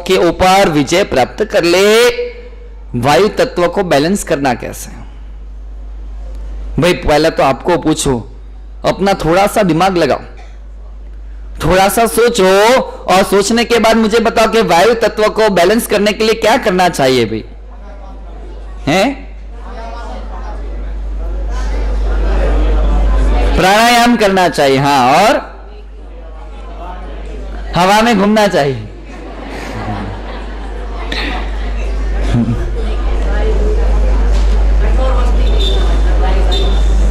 के ऊपर विजय प्राप्त कर ले। वायु तत्व को बैलेंस करना कैसे? भाई पहले तो आपको पूछो, अपना थोड़ा सा दिमाग लगाओ, थोड़ा सा सोचो और सोचने के बाद मुझे बताओ कि वायु तत्व को बैलेंस करने के लिए क्या करना चाहिए भाई? हैं? प्राणायाम करना चाहिए, हाँ, और हवा में घूमना चाहिए।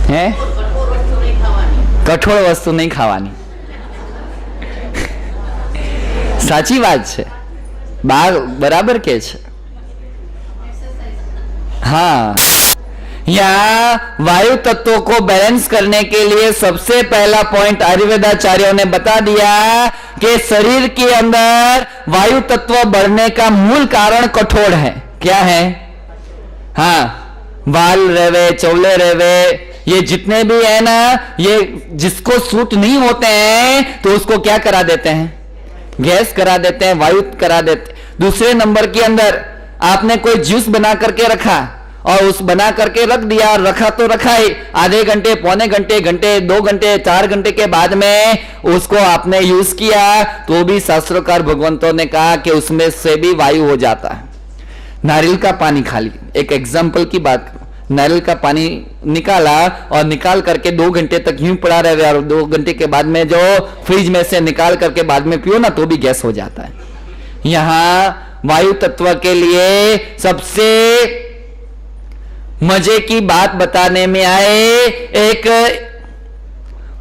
है? कठोर वस्तु नहीं खावानी। साची बात है, बराबर के छे। हाँ, यहाँ वायु तत्वों को बैलेंस करने के लिए सबसे पहला पॉइंट आयुर्वेदाचार्यों ने बता दिया कि शरीर के अंदर वायु तत्व बढ़ने का मूल कारण कठोर है। क्या है? हाँ, बाल रेवे, चौले रेवे, ये जितने भी है ना, ये जिसको सूट नहीं होते हैं तो उसको क्या करा देते हैं? गैस करा देते हैं, वायु करा देते। दूसरे नंबर के अंदर आपने कोई जूस बना करके रखा और उस बना करके रख दिया, रखा तो रखा ही, आधे घंटे, पौने घंटे, घंटे, 2 घंटे, 4 घंटे के बाद में उसको आपने यूज किया तो भी शास्त्रकार भगवंतों ने कहा कि उसमें से भी वायु हो जाता है। नारियल का पानी खा लिया, एक एग्जाम्पल की बात करो, नारियल का पानी निकाला और निकाल करके 2 घंटे तक यूं पड़ा रहे और 2 घंटे के बाद में जो फ्रिज में से निकाल करके बाद में पियो ना तो भी गैस हो जाता है। यहां वायु तत्व के लिए सबसे मजे की बात बताने में आए, एक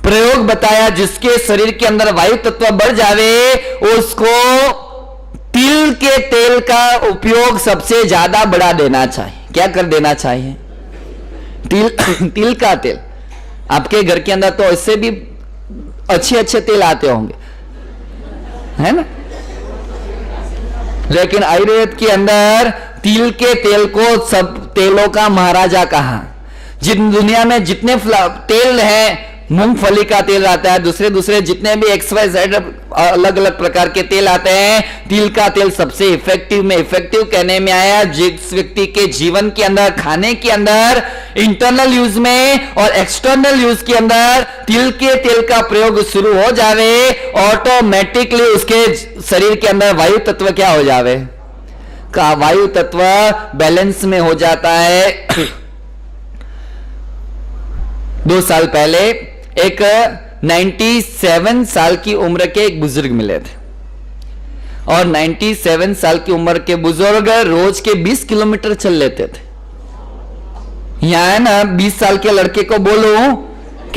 प्रयोग बताया जिसके शरीर के अंदर वायु तत्व बढ़ जावे, उसको तिल के तेल का उपयोग सबसे ज्यादा बढ़ा देना चाहिए। क्या कर देना चाहिए? तिल का तेल। आपके घर के अंदर तो इससे भी अच्छे अच्छे तेल आते होंगे, है ना? लेकिन आयुर्वेद के अंदर तिल के तेल को सब तेलों का महाराजा कहा। जिन दुनिया में जितने तेल हैं, मूंगफली का तेल आता है, दूसरे जितने भी XYZ अलग अलग प्रकार के तेल आते हैं, तिल का तेल सबसे इफेक्टिव में इफेक्टिव कहने में आया। जिस व्यक्ति के जीवन के अंदर, खाने के अंदर, इंटरनल यूज में और एक्सटर्नल यूज के अंदर तिल के तेल का प्रयोग शुरू हो जावे, ऑटोमेटिकली उसके शरीर के अंदर वायु तत्व क्या हो जावे? का वायु तत्व बैलेंस में हो जाता है। 2 साल पहले एक 97 साल की उम्र के एक बुजुर्ग मिले थे और 97 साल की उम्र के बुजुर्ग रोज के 20 किलोमीटर चल लेते थे। यहां है ना, 20 साल के लड़के को बोलो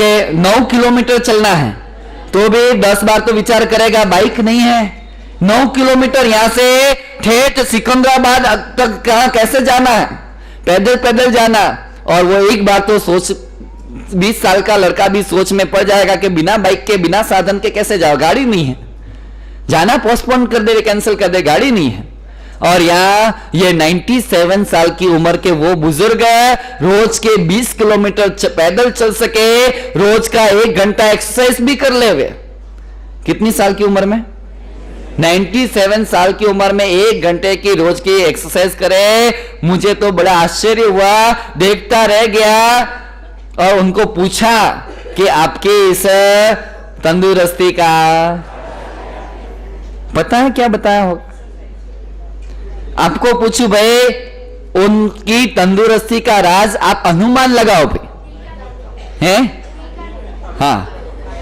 कि 9 किलोमीटर चलना है तो भी 10 बार तो विचार करेगा, बाइक नहीं है, 9 किलोमीटर यहां से ठेठ सिकंदराबाद तक कहां कैसे जाना है? पैदल पैदल जाना। और वो एक बार तो सोच, 20 साल का लड़का भी सोच में पड़ जाएगा कि बिना बाइक के, बिना साधन के कैसे जाओ? गाड़ी नहीं है, जाना पोस्टपोन कर दे, कैंसिल कर दे, गाड़ी नहीं है। और यहां ये 97 साल की उम्र के वो बुजुर्ग रोज के 20 किलोमीटर पैदल चल सके, रोज का 1 घंटा एक्सरसाइज भी कर ले वे। कितनी साल की उम्र में? 97 साल की उम्र में 1 घंटे की रोज की एक्सरसाइज करे। मुझे तो बड़ा आश्चर्य हुआ, देखता रह गया और उनको पूछा कि आपके इस तंदुरुस्ती का पता है? क्या बताया होगा? आपको पूछू भाई, उनकी तंदुरुस्ती का राज आप अनुमान लगाओ भाई, हैं? हाँ,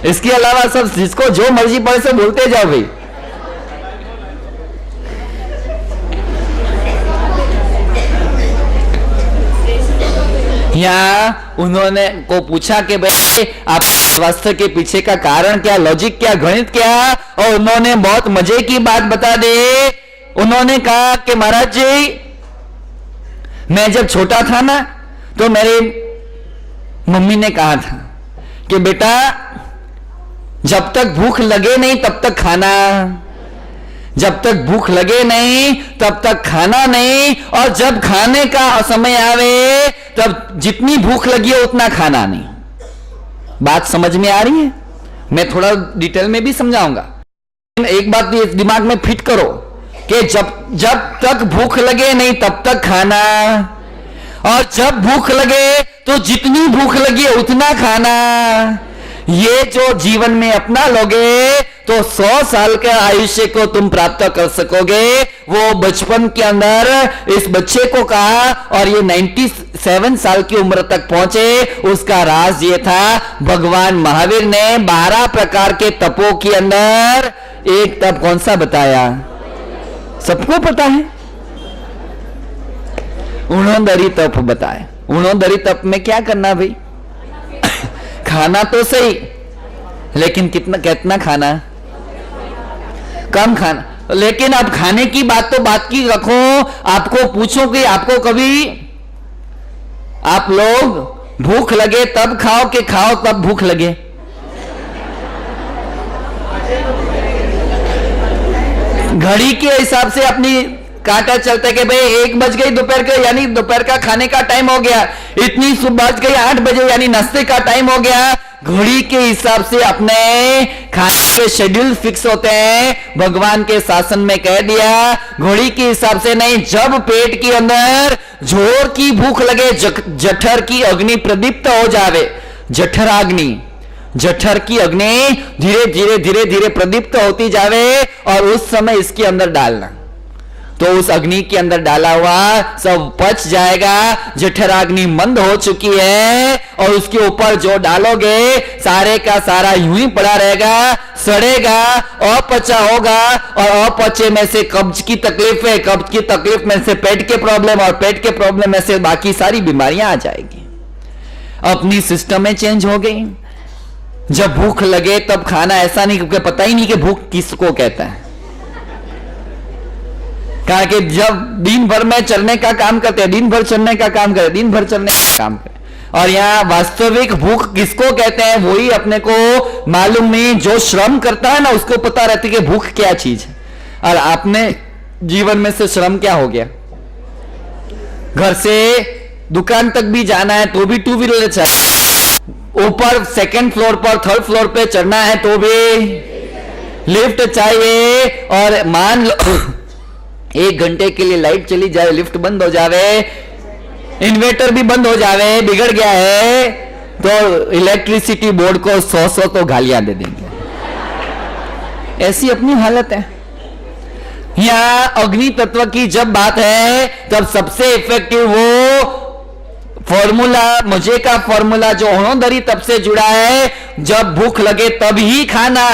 इसके अलावा सब जिसको जो मर्जी पड़े से बोलते जाओ भाई। यहाँ उन्होंने को पूछा कि भाई आप स्वास्थ्य के पीछे का कारण क्या, लॉजिक क्या, गणित क्या, और उन्होंने बहुत मजे की बात बता दी। उन्होंने कहा कि महाराज जी, मैं जब छोटा था ना तो मेरी मम्मी ने कहा था कि बेटा जब तक भूख लगे नहीं तब तक खाना, जब तक भूख लगे नहीं तब तक खाना नहीं, और जब खाने का समय आवे तब जितनी भूख लगी है उतना खाना नहीं। बात समझ में आ रही है? मैं थोड़ा डिटेल में भी समझाऊंगा। एक बात दिमाग में फिट करो, कि जब तक भूख लगे नहीं तब तक खाना, और जब भूख लगे तो जितनी भूख लगी उतना खाना। ये जो जीवन में अपना लोगे तो 100 साल के आयुष्य को तुम प्राप्त कर सकोगे। वो बचपन के अंदर इस बच्चे को कहा और ये 97 साल की उम्र तक पहुंचे। उसका राज ये था, भगवान महावीर ने 12 प्रकार के तपों के अंदर एक तप कौन सा बताया? सबको पता है, उणोदरी तप बताया। उणोदरी तप में क्या करना भाई? खाना तो सही, लेकिन कितना खाना? कम खाना। लेकिन अब खाने की बात तो बात की रखो, आपको पूछो कि आपको कभी आप लोग भूख लगे तब खाओ कि खाओ तब भूख लगे? घड़ी के हिसाब से अपनी कांटा चलता है कि भाई 1 बज गई दोपहर के, यानी दोपहर का खाने का टाइम हो गया। इतनी बज गई 8 बजे, यानी नाश्ते का टाइम हो गया। घड़ी के हिसाब से अपने खाने के शेड्यूल फिक्स होते हैं। भगवान के शासन में कह दिया घड़ी के हिसाब से नहीं, जब पेट के अंदर जोर की भूख लगे, जठर की अग्नि प्रदीप्त हो जावे, जठर की अग्नि धीरे धीरे धीरे धीरे प्रदीप्त होती जावे, और उस समय इसके अंदर डालना। तो उस अग्नि के अंदर डाला हुआ सब पच जाएगा। जठराग्नि मंद हो चुकी है और उसके ऊपर जो डालोगे सारे का सारा यूं ही पड़ा रहेगा, सड़ेगा, अपचा होगा, और अपचे में से कब्ज की तकलीफ है, कब्ज की तकलीफ में से पेट के प्रॉब्लम, और पेट के प्रॉब्लम में से बाकी सारी बीमारियां आ जाएगी। अपनी सिस्टम में चेंज हो गई। जब भूख लगे तब खाना, ऐसा नहीं क्योंकि पता ही नहीं कि भूख किसको कहता है। कहा कि जब दिन भर में चलने का काम करते हैं, दिन भर चलने का काम करें, दिन भर चलने का काम करें। और यहाँ वास्तविक भूख किसको कहते हैं वही अपने को मालूम नहीं। जो श्रम करता है ना उसको पता रहती है कि भूख क्या चीज है। और आपने जीवन में से श्रम क्या हो गया? घर से दुकान तक भी जाना है तो भी 2 व्हीलर चाहिए, ऊपर 2nd फ्लोर पर 3rd फ्लोर पे चढ़ना है तो भी लिफ्ट चाहिए। और मान लो 1 घंटे के लिए लाइट चली जाए, लिफ्ट बंद हो जावे, इन्वर्टर भी बंद हो जावे, बिगड़ गया है, तो इलेक्ट्रिसिटी बोर्ड को 100 तो गालियां दे देंगे। ऐसी अपनी हालत है। यहां अग्नि तत्व की जब बात है तब सबसे इफेक्टिव वो फॉर्मूला, मुझे का फॉर्मूला जो उणोदरी तप से जुड़ा है, जब भूख लगे तब ही खाना,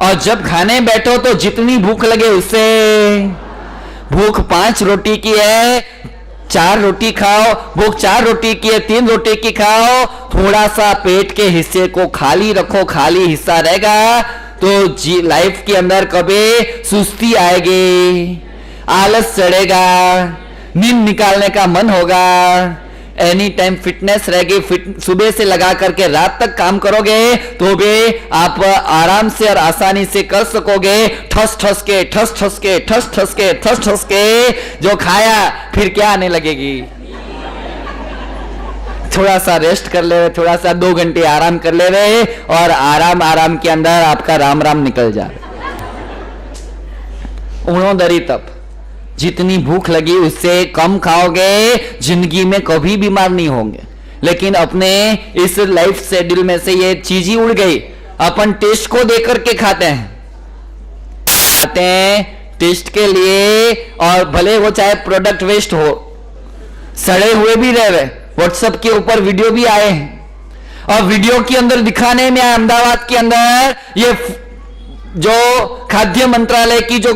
और जब खाने बैठो तो जितनी भूख लगे उससे। भूख 5 रोटी की है 4 रोटी खाओ, भूख 4 रोटी की है 3 रोटी की खाओ। थोड़ा सा पेट के हिस्से को खाली रखो, खाली हिस्सा रहेगा तो लाइफ के अंदर कभी सुस्ती आएगी, आलस चढ़ेगा, नींद निकालने का मन होगा, एनी टाइम फिटनेस रहेगी। सुबह से लगा करके रात तक काम करोगे तो भी आप आराम से और आसानी से कर सकोगे। ठस ठस के ठस ठस के ठस ठस के ठस ठस के जो खाया फिर क्या आने लगेगी? थोड़ा सा रेस्ट कर ले, थोड़ा सा 2 घंटे आराम कर ले रहे, और आराम के अंदर आपका राम राम निकल जाए। उणोदरी तप, जितनी भूख लगी उससे कम खाओगे, जिंदगी में कभी बीमार नहीं होंगे। लेकिन अपने इस लाइफ शेड्यूल में से ये चीज ही उड़ गई। अपन टेस्ट को देकर के खाते हैं टेस्ट के लिए, और भले वो चाहे प्रोडक्ट वेस्ट हो, सड़े हुए भी रहे। व्हाट्सएप के ऊपर वीडियो भी आए हैं, और वीडियो के अंदर दिखाने में अहमदाबाद के अंदर ये जो खाद्य मंत्रालय की जो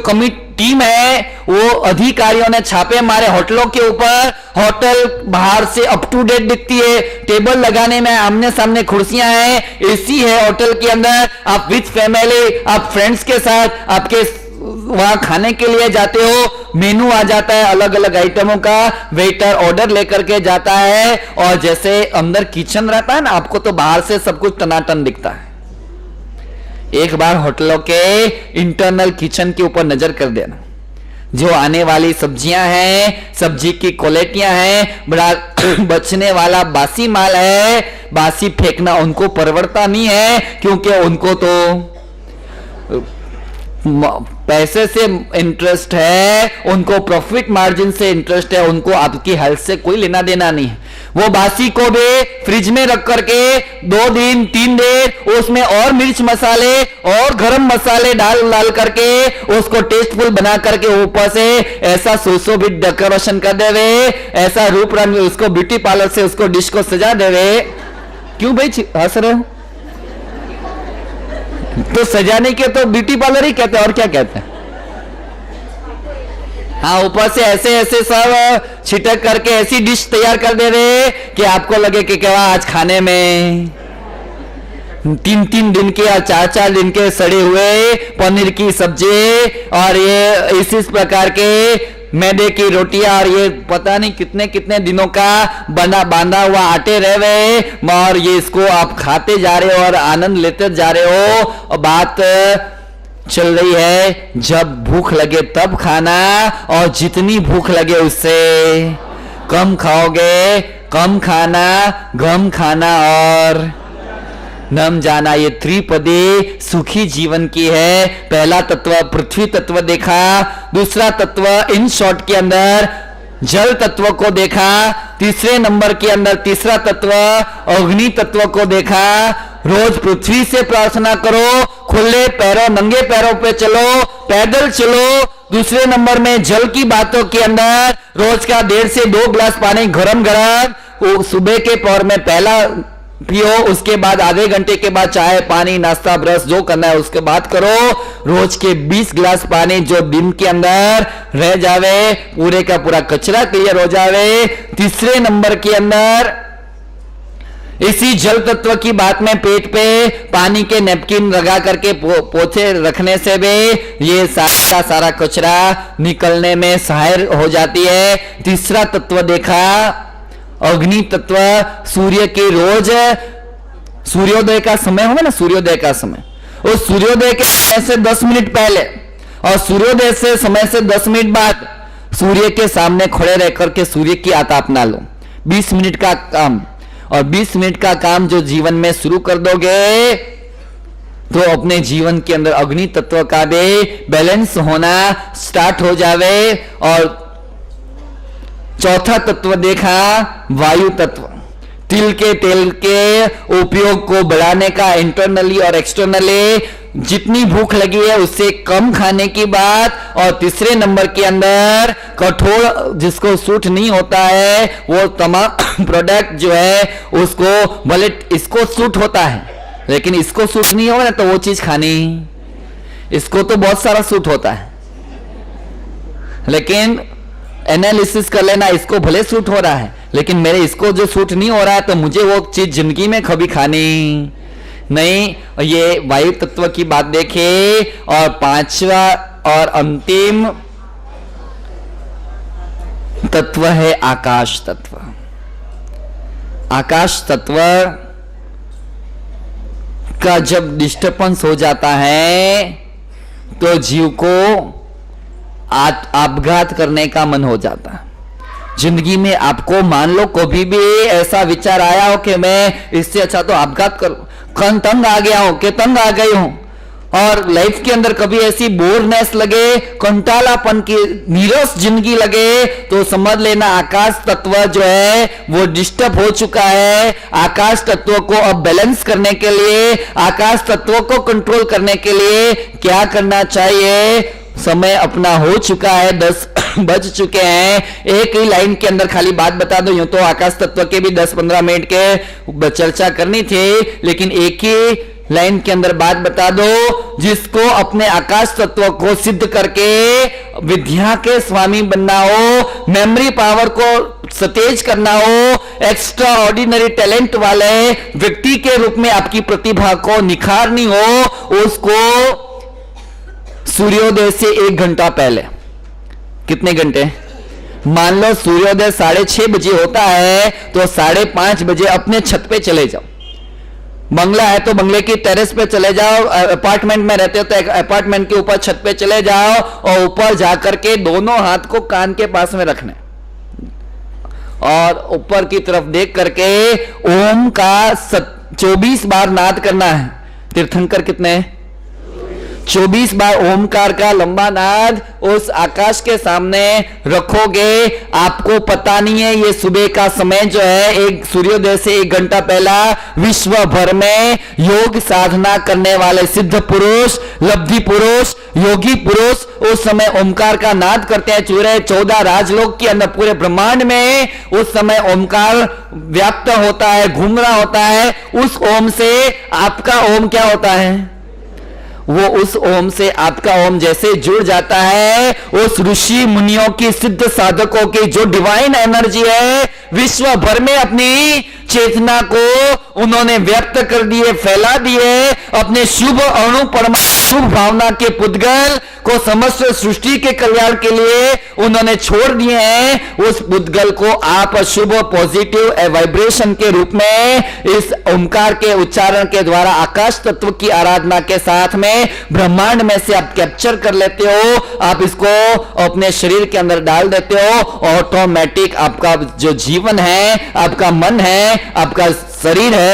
टीम है वो अधिकारियों ने छापे मारे होटलों के ऊपर। होटल बाहर से अप टू डेट दिखती है, टेबल लगाने में आमने सामने कुर्सियां हैं, एसी है होटल के अंदर। आप विथ फैमिली, आप फ्रेंड्स के साथ आपके वहां खाने के लिए जाते हो, मेनू आ जाता है अलग अलग आइटमों का, वेटर ऑर्डर लेकर के जाता है, और जैसे अंदर किचन रहता है ना, आपको तो बाहर से सब कुछ टनाटन दिखता है। एक बार होटलों के इंटरनल किचन के ऊपर नजर कर देना। जो आने वाली सब्जियां हैं, सब्जी की क्वालिटियां हैं, बड़ा बचने वाला बासी माल है, बासी फेंकना उनको परवड़ता नहीं है, क्योंकि उनको तो पैसे से इंटरेस्ट है, उनको प्रॉफिट मार्जिन से इंटरेस्ट है, उनको आपकी हेल्थ से कोई लेना देना नहीं है। वो बासी को भी फ्रिज में रख करके 2 दिन 3 दिन उसमें और मिर्च मसाले और गरम मसाले डाल करके उसको टेस्टफुल बना करके ऊपर से ऐसा सुशोभित डेकोरेशन कर देवे, ऐसा रूप रंग उसको ब्यूटी पार्लर से उसको डिश को सजा देवे। क्यों भाई हंस रहे हो? तो सजाने के तो ब्यूटी पार्लर ही कहते हैं, और क्या कहते हैं? हाँ, ऊपर से ऐसे ऐसे सब छिटक करके ऐसी डिश तैयार कर दे रहे कि आपको लगे कि क्या आज खाने में 3-3 दिन के या 4-4 दिन के सड़े हुए पनीर की सब्जी और ये इस प्रकार के मैदे की रोटियां और ये पता नहीं कितने कितने दिनों का बांधा हुआ आटे रह गए, और ये इसको आप खाते जा रहे हो और आनंद लेते जा रहे हो। और बात चल रही है जब भूख लगे तब खाना, और जितनी भूख लगे उससे कम खाओगे, कम खाना, गम खाना और नम जाना। ये त्रिपदी सुखी जीवन की है। पहला तत्व पृथ्वी तत्व देखा, दूसरा तत्व इन शॉर्ट के अंदर जल तत्व को देखा, तीसरे नंबर के अंदर तीसरा तत्व अग्नि तत्व को देखा। रोज पृथ्वी से प्रार्थना करो, खुले पैरों नंगे पैरों पे चलो, पैदल चलो। दूसरे नंबर में जल की बातों के अंदर रोज का 1.5 से 2 गिलास पानी गरम गरम सुबह के पहर में पहला पियो, उसके बाद आधे घंटे के बाद चाय पानी नाश्ता ब्रश जो करना है उसके बाद करो। रोज के 20 गिलास पानी जो दिन के अंदर रह जावे, पूरे का पूरा कचरा क्लियर हो जावे। तीसरे नंबर के अंदर इसी जल तत्व की बात में पेट पे पानी के नैपकिन लगा करके पोछे रखने से भी ये सारा सारा कचरा निकलने में सहायक हो जाती है। तीसरा तत्व देखा अग्नि तत्व, सूर्य के रोज सूर्योदय का समय होगा ना, सूर्योदय का समय, उस सूर्योदय के समय से 10 मिनट पहले और सूर्योदय से समय से 10 मिनट बाद सूर्य के सामने खड़े रह करके सूर्य की आतापना लो। 20 मिनट का काम, और 20 मिनट का काम जो जीवन में शुरू कर दोगे तो अपने जीवन के अंदर अग्नि तत्व का भी बैलेंस होना स्टार्ट हो जावे। और चौथा तत्व देखा वायु तत्व, तिल के तेल के उपयोग को बढ़ाने का इंटरनली और एक्सटर्नली, जितनी भूख लगी है उससे कम खाने की बात। और तीसरे नंबर के अंदर कठोर जिसको सूट नहीं होता है वो तमाम प्रोडक्ट जो है उसको, भले इसको सूट होता है लेकिन इसको सूट नहीं होगा ना तो वो चीज खानी, इसको तो बहुत सारा सूट होता है लेकिन एनालिसिस कर लेना, इसको भले सूट हो रहा है लेकिन मेरे इसको जो सूट नहीं हो रहा है तो मुझे वो चीज जिंदगी में कभी खानी नहीं। ये वायु तत्व की बात देखे। और पांचवा और अंतिम तत्व है आकाश तत्व। आकाश तत्व का जब डिस्टर्बेंस हो जाता है तो जीव को आपघात करने का मन हो जाता है। जिंदगी में आपको मान लो कभी भी ऐसा विचार आया हो कि मैं इससे अच्छा तो आपघात कर, तंग आ गया हूं कि तंग आ गई हूं, और लाइफ के अंदर कभी ऐसी बोरनेस लगे, कंटालापन की नीरस जिंदगी लगे, तो समझ लेना आकाश तत्व जो है वो डिस्टर्ब हो चुका है। आकाश तत्व को अब बैलेंस करने के लिए, आकाश तत्व को कंट्रोल करने के लिए क्या करना चाहिए? समय अपना हो चुका है, 10 बज चुके हैं। एक ही लाइन के अंदर खाली बात बता दो, यूं तो आकाश तत्व के भी 10-15 मिनट के चर्चा करनी थी, लेकिन एक ही लाइन के अंदर बात बता दो, जिसको अपने आकाश तत्व को सिद्ध करके विद्या के स्वामी बनना हो, मेमोरी पावर को सतेज करना हो, एक्स्ट्रा ऑर्डिनरी टैलेंट वाले व्यक्ति के रूप में आपकी प्रतिभा को निखारनी हो, उसको सूर्योदय से 1 घंटा पहले, कितने घंटे? मान लो सूर्योदय 6:30 बजे होता है तो 5:30 बजे अपने छत पे चले जाओ। बंगला है तो बंगले की टेरेस पे चले जाओ, अपार्टमेंट में रहते हो तो अपार्टमेंट के ऊपर छत पे चले जाओ, और ऊपर जाकर के दोनों हाथ को कान के पास में रखने और ऊपर की तरफ देख करके ओम का 24 बार नाद करना है। तीर्थंकर कितने? 24 बार ओमकार का लंबा नाद उस आकाश के सामने रखोगे, आपको पता नहीं है ये सुबह का समय जो है, एक सूर्योदय से 1 घंटा पहला विश्व भर में योग साधना करने वाले सिद्ध पुरुष, लब्धि पुरुष, योगी पुरुष उस समय ओमकार का नाद करते हैं। पूरे 14 राजलोक के अंदर, पूरे ब्रह्मांड में उस समय ओमकार व्याप्त होता है, घूम रहा होता है। उस ओम से आपका ओम क्या होता है? वो उस ओम से आपका ओम जैसे जुड़ जाता है, उस ऋषि मुनियों की, सिद्ध साधकों की जो डिवाइन एनर्जी है, विश्व भर में अपनी चेतना को उन्होंने व्यक्त कर दिए, फैला दिए। अपने शुभ अणु परमाणु, शुभ भावना के पुद्गल को समस्त सृष्टि के कल्याण के लिए उन्होंने छोड़ दिए हैं। उस पुद्गल को आप शुभ पॉजिटिव वाइब्रेशन के रूप में इस ओमकार के उच्चारण के द्वारा आकाश तत्व की आराधना के साथ में ब्रह्मांड में से आप कैप्चर कर लेते हो, आप इसको अपने शरीर के अंदर डाल देते हो। ऑटोमेटिक आपका जो जीवन है, आपका मन है, आपका शरीर है,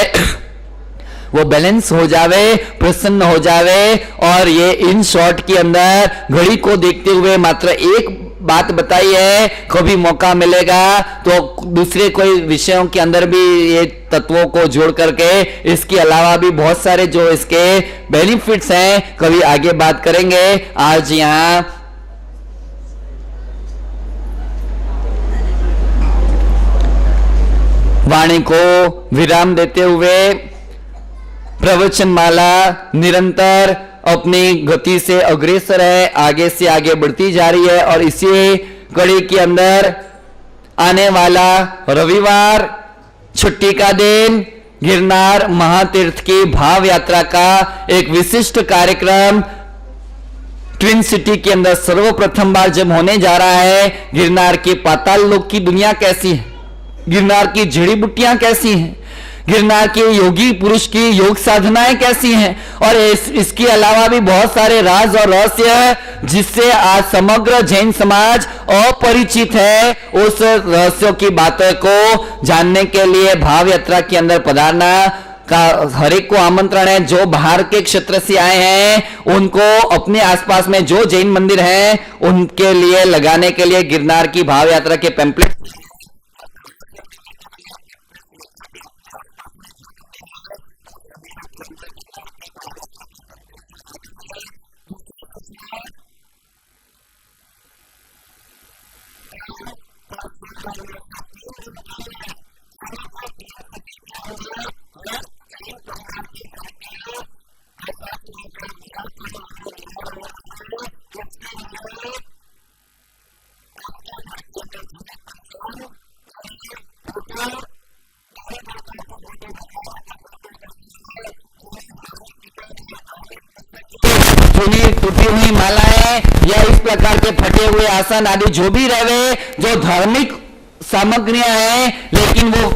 वो बैलेंस हो जावे, प्रसन्न हो जावे। और ये इन शॉर्ट के अंदर घड़ी को देखते हुए मात्र एक बात बताई है, कभी मौका मिलेगा तो दूसरे कोई विषयों के अंदर भी ये तत्वों को जोड़ करके, इसके अलावा भी बहुत सारे जो इसके बेनिफिट्स हैं, कभी आगे बात करेंगे। आज यहां वाणी को विराम देते हुए प्रवचन माला निरंतर अपनी गति से अग्रसर है, आगे से आगे बढ़ती जा रही है। और इसी कड़ी के अंदर आने वाला रविवार, छुट्टी का दिन, गिरनार महातीर्थ की भाव यात्रा का एक विशिष्ट कार्यक्रम ट्विन सिटी के अंदर सर्वप्रथम बार जब होने जा रहा है। गिरनार के पाताल लोक की दुनिया कैसी है, गिरनार की जड़ी बूटियां कैसी हैं, गिरनार के योगी पुरुष की योग साधनाएं कैसी हैं, और इसके अलावा भी बहुत सारे राज और रहस्य जिससे आज समग्र जैन समाज अपरिचित है। उस रहस्यों की बातों को जानने के लिए भाव यात्रा के अंदर पधारना का हर एक को आमंत्रण है। जो बाहर के क्षेत्र से आए हैं उनको अपने आसपास में जो जैन मंदिर हैं उनके लिए लगाने के लिए गिरनार की भाव यात्रा के पैम्पलेट टूटी हुई मालाएं या इस प्रकार के फटे हुए आसन आदि जो भी रहे, जो धार्मिक सामग्रियां हैं लेकिन वो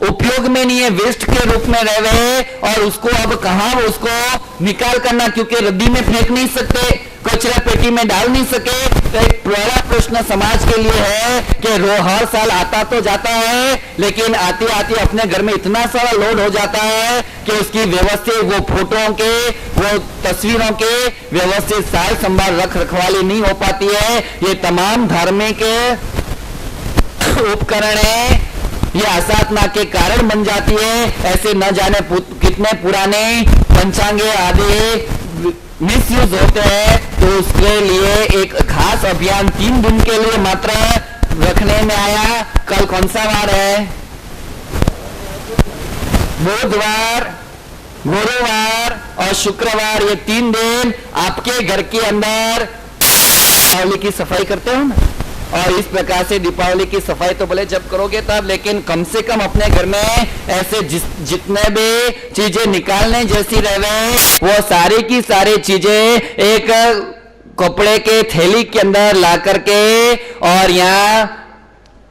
उपयोग में नहीं है, वेस्ट के रूप में रहे, और उसको अब कहां उसको निकाल करना, क्योंकि रद्दी में फेंक नहीं सकते, कचरा पेटी में डाल नहीं सके। तो एक बड़ा प्रश्न समाज के लिए है कि हर साल आता तो जाता है, लेकिन आते आते अपने घर में इतना सारा लोड हो जाता है कि उसकी व्यवस्थित वो फोटों के, वो तस्वीरों के व्यवस्थित साल संभाल रख रखवाली नहीं हो पाती है। ये तमाम धार्मिक उपकरण है, ये असाधना के कारण बन जाती है। ऐसे न जाने कितने पुराने पंचांगे आदि मिसयूज होते हैं। तो उसके लिए एक खास अभियान 3 दिन के लिए मात्र रखने में आया। कल कौन सा वार है? बुधवार, गुरुवार और शुक्रवार, ये 3 दिन आपके घर के अंदर दीपावली की सफाई करते हो ना, और इस प्रकार से दीपावली की सफाई तो भले जब करोगे तब, लेकिन कम से कम अपने घर में ऐसे जितने भी चीजें निकालने जैसी रहे वो सारी की सारी चीजें एक कपड़े के थैली के अंदर ला करके, और यहाँ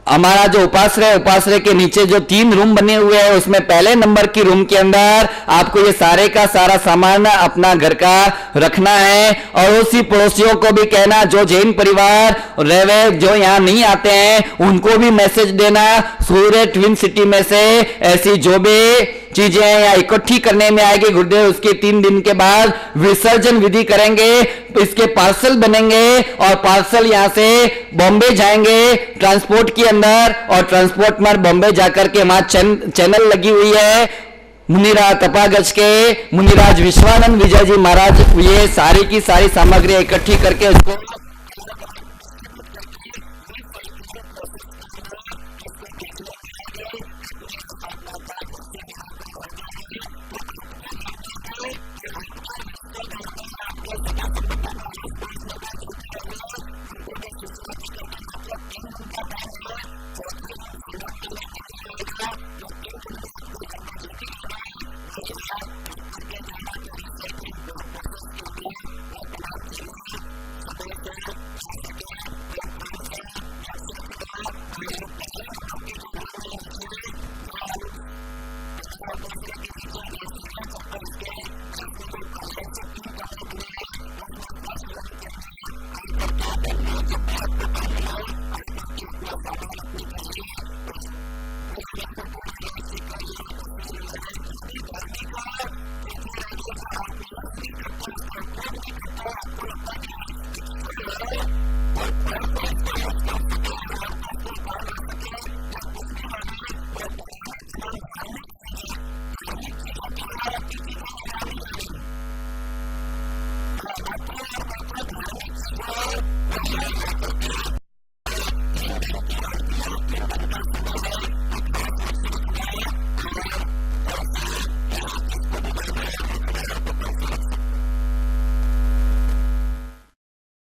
हमारा जो उपाश्रय के नीचे जो 3 रूम बने हुए हैं उसमें पहले नंबर की रूम के अंदर आपको ये सारे का सारा सामान अपना घर का रखना है। और उसी पड़ोसियों को भी कहना, जो जैन परिवार रहे जो यहाँ नहीं आते हैं उनको भी मैसेज देना, सूर्य ट्विन सिटी में से ऐसी जो भी चीजें यहाँ इकट्ठी करने में आएगी गुरुदेव। उसके 3 दिन के बाद विसर्जन विधि करेंगे, इसके पार्सल बनेंगे और पार्सल यहां से बॉम्बे जाएंगे ट्रांसपोर्ट के अंदर, और ट्रांसपोर्ट में बॉम्बे जाकर के वहां चैनल लगी हुई है मुनिराज तपागज के, मुनिराज विश्वानंद विजय जी महाराज ये सारी की सारी सामग्री इकट्ठी करके उसको